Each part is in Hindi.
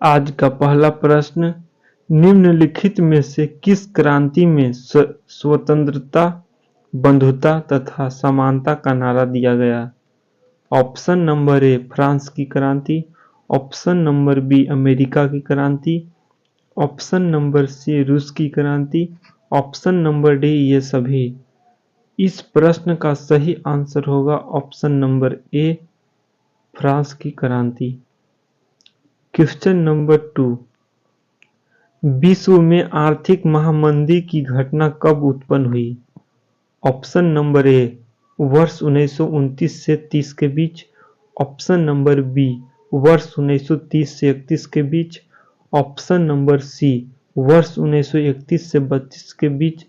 आज का पहला प्रश्न, निम्नलिखित में से किस क्रांति में स्वतंत्रता, बंधुता तथा समानता का नारा दिया गया? ऑप्शन नंबर ए फ्रांस की क्रांति, ऑप्शन नंबर बी अमेरिका की क्रांति, ऑप्शन नंबर सी रूस की क्रांति, ऑप्शन नंबर डी ये सभी। इस प्रश्न का सही आंसर होगा ऑप्शन नंबर ए फ्रांस की क्रांति। क्वेश्चन नंबर 2, विश्व में आर्थिक महामंदी की घटना कब उत्पन्न हुई? ऑप्शन नंबर ए वर्ष 1929 से 30 के बीच, ऑप्शन नंबर बी वर्ष 1930 से 31 के बीच, ऑप्शन नंबर सी वर्ष 1931 से 32 के बीच,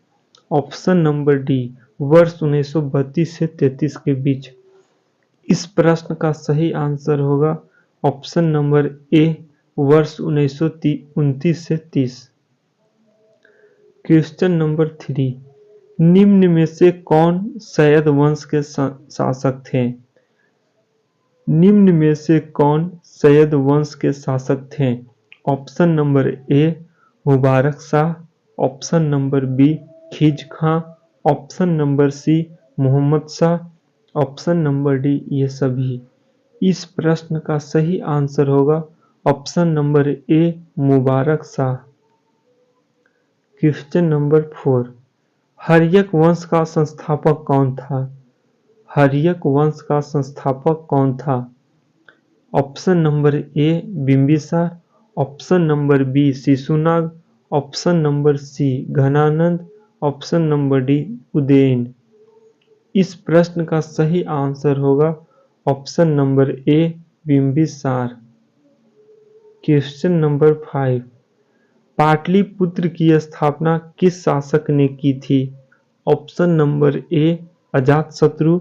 ऑप्शन नंबर डी वर्ष 1932 से 33 के बीच। इस प्रश्न का सही आंसर होगा ऑप्शन नंबर ए वर्ष 1929 से 30। क्वेश्चन नंबर 3, निम्न में से कौन सैयद वंश के शासक थे? निम्न में से कौन सैयद वंश के शासक थे? Option number A Mubarak Shah, option number B Khizr Khan, option number C Mohammad Shah, option number D ये सभी। इस प्रश्न का सही आंसर होगा option number A Mubarak Shah. Question number 4, Haryanka वंश का संस्थापक कौन था? हर्यक वंश का संस्थापक कौन था? Option number A Bimbisara, option number B Shishunaga, option number C Ghanananda, option number D Udayan. इस प्रश्न का सही आंसर होगा option number A Bimbisara. Question number 5, Pataliputra की स्थापना किस शासक ने की थी? Option number A Ajatashatru,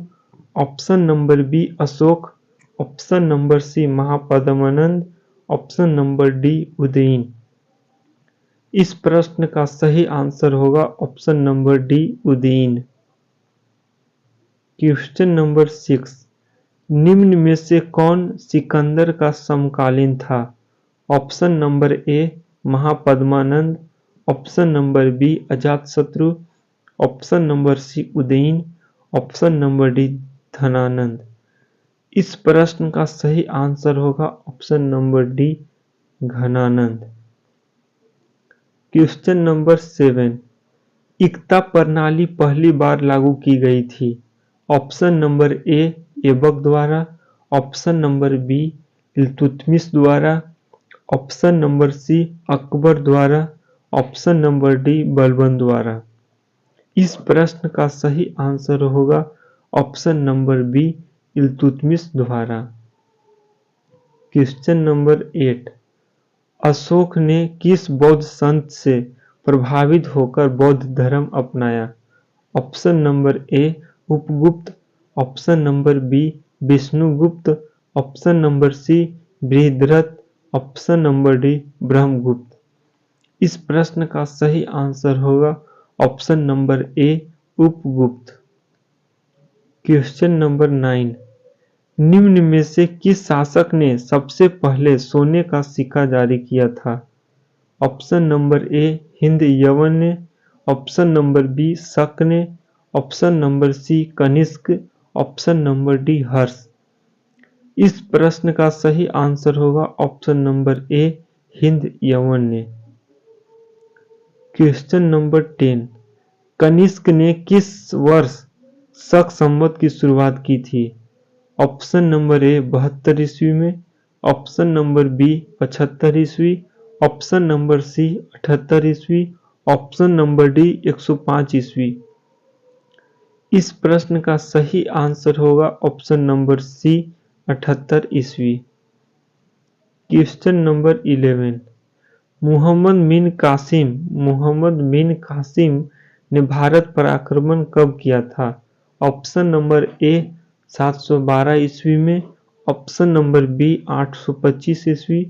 option number B Ashoka, option number C Mahapadmananda, option number D Udayan. इस प्रश्न का सही आंसर होगा option number D Udayan. Question number 6, निम्न में से कौन सिकंदर का समकालीन था? Option number A Mahapadmananda, option number B Ajatashatru, option number C Udayan, option number D Dhanananda. इस प्रश्न का सही आंसर होगा option number D Ghanananda. Question number 7, इक्ता प्रणाली पहली बार लागू की गई थी? ऑप्शन नंबर ए ऐबक द्वारा, ऑप्शन नंबर बी इल्तुतमिश द्वारा, ऑप्शन नंबर सी अकबर द्वारा, ऑप्शन नंबर डी बलबन द्वारा। इस प्रश्न का सही आंसर होगा ऑप्शन नंबर बी इल्तुतमिश द्वारा। क्वेश्चन नंबर 8, अशोक ने किस बौद्ध संत से प्रभावित होकर बौद्ध धर्म अपनाया? Option number A Upagupta, option number B Vishnugupta, option number C Brihadratha, option number D Brahmagupta. इस प्रश्न का सही आंसर होगा option number A Upagupta. Question number 9, निम्न में से किस शासक ने सबसे पहले सोने का सिक्का जारी किया था? ऑप्शन नंबर ए हिंद यवन ने, ऑप्शन नंबर बी शक ने, option number C Kanishka, option number D Harsha. इस प्रश्न का सही आंसर होगा ऑप्शन नंबर ए हिंद यवन ने। क्वेश्चन नंबर 10, कनिष्क ने किस वर्ष शक संवत की शुरुआत की थी? ऑप्शन नंबर ए 72 ईस्वी में, ऑप्शन नंबर बी 75 ईस्वी, ऑप्शन नंबर सी 78 ईस्वी, ऑप्शन नंबर डी 105 ईस्वी। इस प्रश्न का सही आंसर होगा ऑप्शन नंबर सी 78 ईस्वी। क्वेश्चन नंबर 11, मोहम्मद बिन कासिम ने भारत पर आक्रमण कब किया था? ऑप्शन नंबर ए 712 ईस्वी में, ऑप्शन नंबर बी 825 ईस्वी,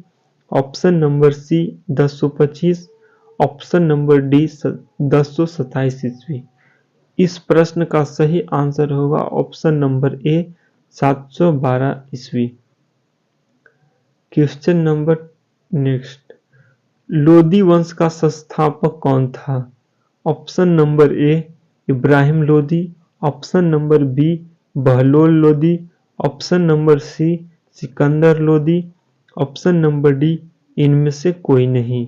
option number C 1025, option number D 1027 ईस्वी। इस प्रश्न का सही आंसर होगा ऑप्शन नंबर ए 712 ईस्वी। क्वेश्चन नंबर नेक्स्ट, लोदी वंश का संस्थापक कौन था? Option number A Ibrahim Lodi, option number B Bahlol Lodi, option number C Sikandar Lodi, option number D इनमें से कोई नहीं।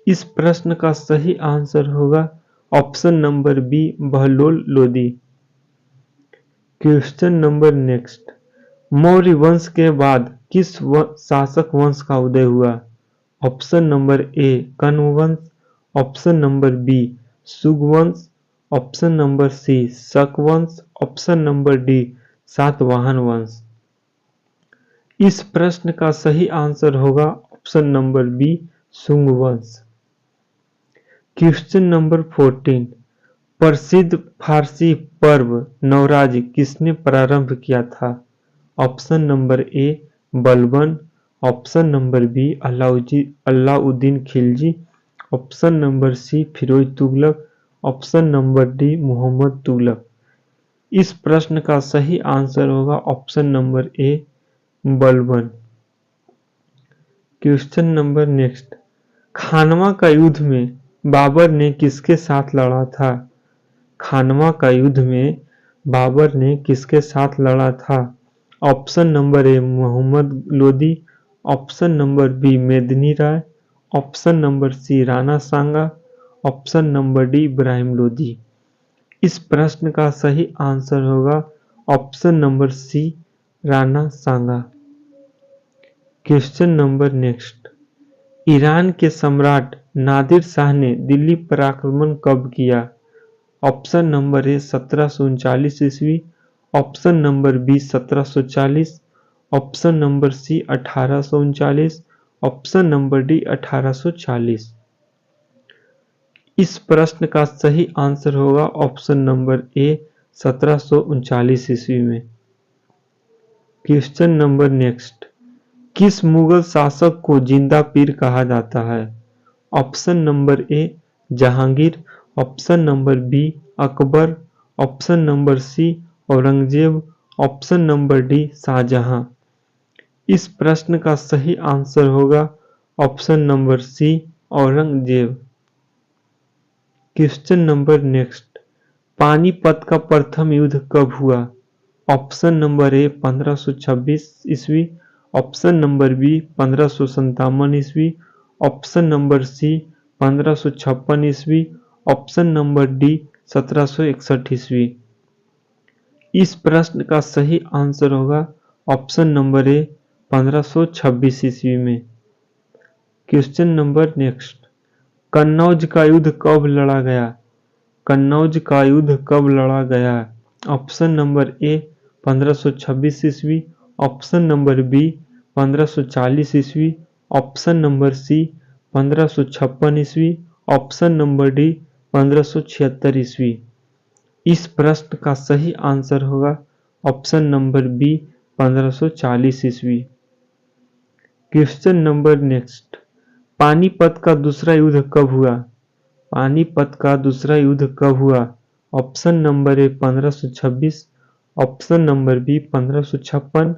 इस प्रश्न का सही आंसर होगा option number B Bahlol Lodi. Question number next, Maurya वंश के बाद किस शासक वंश का उदय हुआ? ऑप्शन नंबर ए कण्व वंश, ऑप्शन नंबर बी शुंग वंश, ऑप्शन नंबर सी शक वंश, ऑप्शन नंबर डी सातवाहन वंश। इस प्रश्न का सही आंसर होगा ऑप्शन नंबर बी शुंग वंश। क्वेश्चन नंबर 14, प्रसिद्ध फारसी पर्व नवराज किसने प्रारंभ किया था? Option number A Balban, option number B Alauddin Khilji, option number C Firoz Tughlaq, option number D Mohammad Tughlaq. इस प्रश्न का सही आंसर होगा option number A Balban. Question number next, Khanwa का युद्ध में बाबर ने किसके साथ लड़ा था? खानवा का युद्ध में बाबर ने किसके साथ लड़ा था? Option number A Mohammad Lodi, option number B Medini Rai, option number C Rana Sanga, option number D Ibrahim Lodi. इस प्रश्न का सही आंसर होगा option number C Rana Sanga. Question number next, Iran के सम्राट नादिर शाह ने दिल्ली पर आक्रमण कब किया? ऑप्शन नंबर ए 1739 ईस्वी, option number B 1740, option number C 1839, option number D 1840। इस प्रश्न का सही आंसर होगा ऑप्शन नंबर ए 1739 ईस्वी में। क्वेश्चन नंबर नेक्स्ट, किस मुगल शासक को जिंदा पीर कहा जाता है? Option number A Jahangir, option number B Akbar, option number C Aurangzeb, option number D Shahjahan. इस प्रश्न का सही आंसर होगा option number C Aurangzeb. Question number next, Panipat का प्रथम युद्ध कब हुआ? ऑप्शन नंबर ए 1526 ईस्वी, ऑप्शन नंबर बी 1557 ईस्वी, ऑप्शन नंबर सी 1556 ईस्वी, ऑप्शन नंबर डी 1761 ईस्वी। इस प्रश्न का सही आंसर होगा ऑप्शन नंबर ए 1526 ईस्वी में। क्वेश्चन नंबर नेक्स्ट, कन्नौज का युद्ध कब लड़ा गया? कन्नौज का युद्ध कब लड़ा गया? ऑप्शन नंबर ए 1526 ईस्वी, ऑप्शन नंबर बी 1540 ईस्वी, ऑप्शन नंबर सी 1556 ईस्वी, ऑप्शन नंबर डी 1576 ईस्वी। इस प्रश्न का सही आंसर होगा ऑप्शन नंबर बी 1540 ईस्वी। क्वेश्चन नंबर नेक्स्ट, पानीपत का दूसरा युद्ध कब हुआ? पानीपत का दूसरा युद्ध कब हुआ? Option number A 1526, option number B 1556,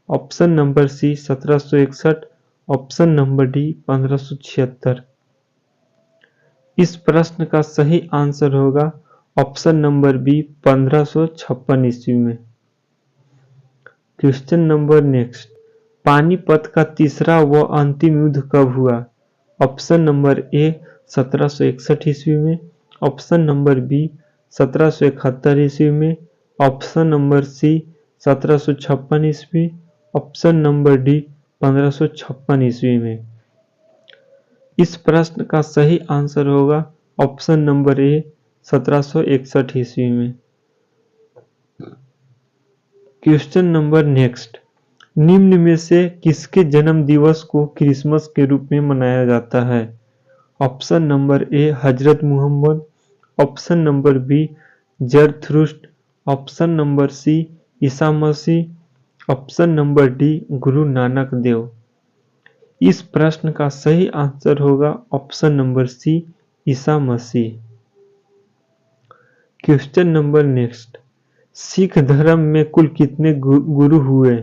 option number C 1761, option number D 1576। इस प्रश्न का सही आंसर होगा ऑप्शन नंबर बी 1556 ईस्वी में। क्वेश्चन नंबर नेक्स्ट, पानीपत का तीसरा व अंतिम युद्ध कब हुआ? ऑप्शन नंबर ए 1761 ईस्वी में, ऑप्शन नंबर बी 1771 ईस्वी में, ऑप्शन नंबर सी 1756 ईस्वी, ऑप्शन नंबर डी 1556 ईस्वी में। इस प्रश्न का सही आंसर होगा ऑप्शन नंबर ए 1761 ईस्वी में। क्वेश्चन नंबर नेक्स्ट, निम्न में से किसके जन्म दिवस को क्रिसमस के रूप में मनाया जाता है? Option number A Hazrat Mohammad, option number B Zarathustra, option number C Isa Masih, option number D Guru Nanak Dev. इस प्रश्न का सही आंसर होगा option number C Isa Masih. Question number next, Sikh धर्म में कुल कितने गुरु हुए?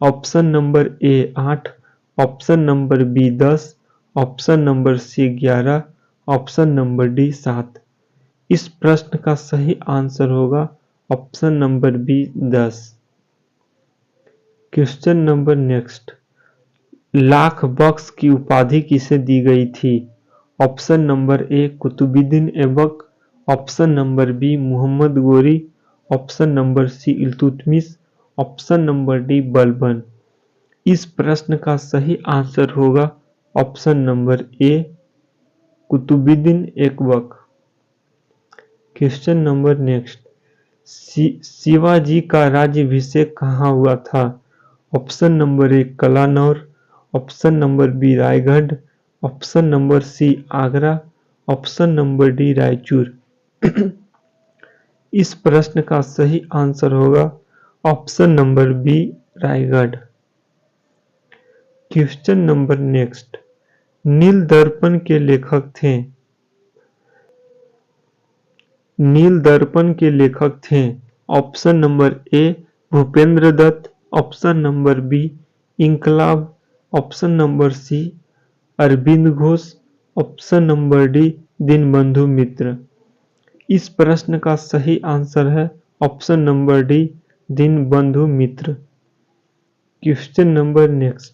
Option number A 8, option number B 10, option number C 11, option number D 7। इस प्रश्न का सही आंसर होगा option number B 10। Question number next, lakh Bakhsh की उपाधि किसे दी गई थी? Option number A Qutubuddin Aibak, option number B Mohammad Ghori, option number C Iltutmish, option number D Balban. इस प्रश्न का सही आंसर होगा option number A Qutubuddin Aibak. Question number next, Shivaji का राज्याभिषेक कहाँ हुआ था? Option number A Kalanaur, option number B Raigad, option number C Agra, option number D Raichur. इस प्रश्न का सही आंसर होगा option number B Raigad. Question number next, Neel Darpan के लेखक थे? नील दर्पण के लेखक थे option number A Bhupendra Dutt, option number B Inquilab, option number C Aurobindo Ghosh, option number D Dinabandhu Mitra. इस प्रश्न का सही आंसर है option number D Dinabandhu Mitra. Question number next,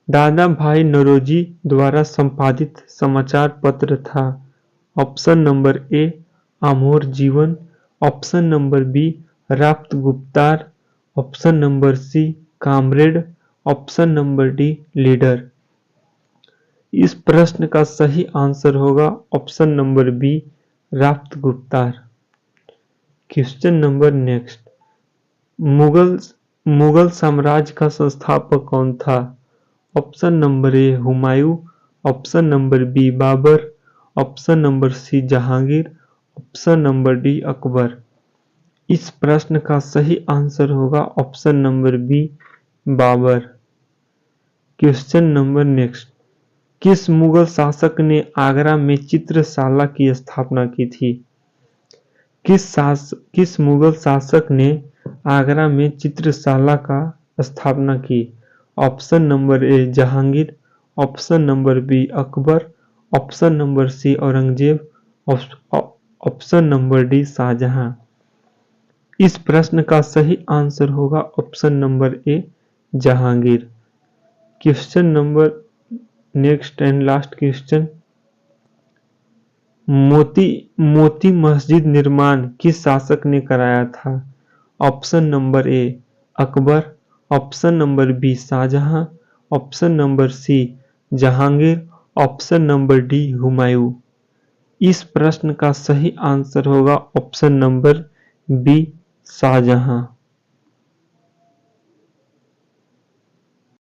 Dadabhai Naoroji द्वारा संपादित समाचार पत्र था? Option number A Amar Jiban, option number B Rast Goftar, option number C Comrade, option number D Leader. इस प्रश्न का सही आंसर होगा option number B Rast Goftar. Question number next, Mughal साम्राज्य का संस्थापक कौन था? Option number A Humayun, option number B Babur, option number C Jahangir, option number D Akbar. इस प्रश्न का सही आंसर होगा option number B Babur. Question number next, किस मुगल शासक ने आगरा में चित्रशाला की स्थापना की थी? किस मुगल शासक ने आगरा में चित्रशाला का स्थापना की? Option number A Jahangir, option number B Akbar, option number C Aurangzeb, option number D Shahjahan. इस प्रश्न का सही आंसर होगा option number A Jahangir. Question number next and last question, Moti Masjid निर्माण किस शासक ने कराया था? Option number A Akbar, option number B Shahjahan, option number C Jahangir, option number D Humayun. इस प्रश्न का सही आंसर होगा ऑप्शन नंबर बी शाहजहां।